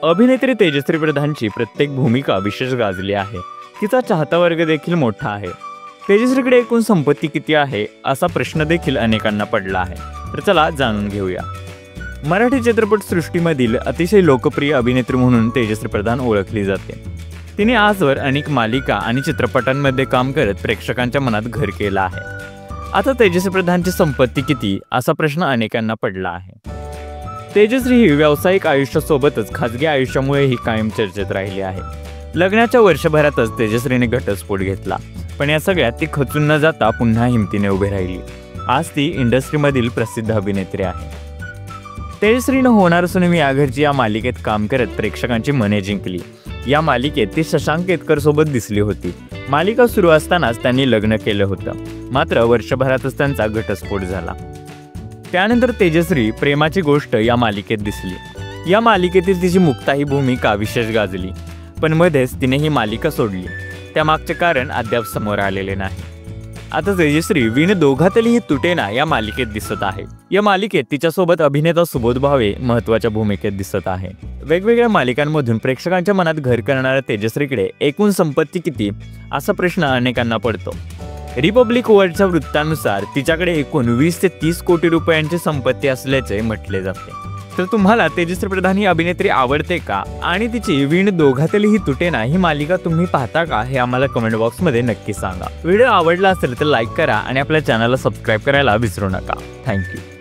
अभिनेत्री तेजश्री प्रधानची प्रत्येक भूमिका विशेष गाजली आहे। तिचा चाहता वर्ग देखील मोठा आहे। तेजश्रीकडे एकूण संपत्ती किती आहे असा प्रश्न देखील अनेकांना पडला आहे। तर चला जाणून घेऊया। मराठी चित्रपट सृष्टीमधील अतिशय लोकप्रिय अभिनेत्री म्हणून तेजश्री प्रधान ओळखली जाते। तिने आजवर अनेक मालिका आणि चित्रपटांमध्ये काम करत प्रेक्षकांच्या मनात घर केलं आहे। आता तेजश्री प्रधानची संपत्ती किती असा प्रश्न अनेकांना पडला आहे। तेजश्री ही व्यावसायिक आयुष्यासोबतच खाजगी आयुष्यामुळेही कायम चर्चेत राहिली आहे। लग्नाच्या वर्षभरातच तेजश्रीने घटस्फोट घेतला, पण या सगळ्यात ती खचून न जाता पुन्हा हिमतीने उभी राहिली। आज ती इंडस्ट्रीमधील प्रसिद्ध अभिनेत्री आहे। तेजश्रीनं होणार सुनेमी या घरची या मालिकेत काम करत प्रेक्षकांची मने जिंकली। या मालिकेत ती शशांक केतकर सोबत दिसली होती। मालिका सुरू असतानाच त्यांनी लग्न केलं होतं, मात्र वर्षभरातच त्यांचा घटस्फोट झाला। त्यानंतर तेजश्री प्रेमाची गोष्ट या मालिकेत दिसली। या मालिकेतील तिची मुक्ता ही भूमिका विशेष गाजली, पण मध्येच तिने ही मालिका सोडली। त्यामागचे कारण अद्याप समोर आलेले नाही। आता तेजश्री विण दोघातलीही तुटेना या मालिकेत दिसत आहे। या मालिकेत तिच्यासोबत अभिनेता सुबोध भावे महत्त्वाच्या भूमिकेत दिसत आहे। वेगवेगळ्या मालिकांमधून प्रेक्षकांच्या मनात घर करणाऱ्या तेजश्रीकडे एकूण संपत्ती किती असा प्रश्न अनेकांना पडतो। रिपब्लिक वर्ल्डच्या वृत्तानुसार तिच्याकडे एकूण 20 ते 30 कोटी रुपयांची संपत्ती असल्याचे म्हटले जाते। तर तुम्हाला तेजश्री प्रधान ही अभिनेत्री आवडते का आणि तिची विण दोघातलीही तुटेना ही मालिका तुम्ही पाहता का हे आम्हाला कमेंट बॉक्समध्ये नक्की सांगा। व्हिडिओ आवडला असेल तर लाईक करा आणि आपल्या चॅनलला सबस्क्राईब करायला विसरू नका। थँक्यू।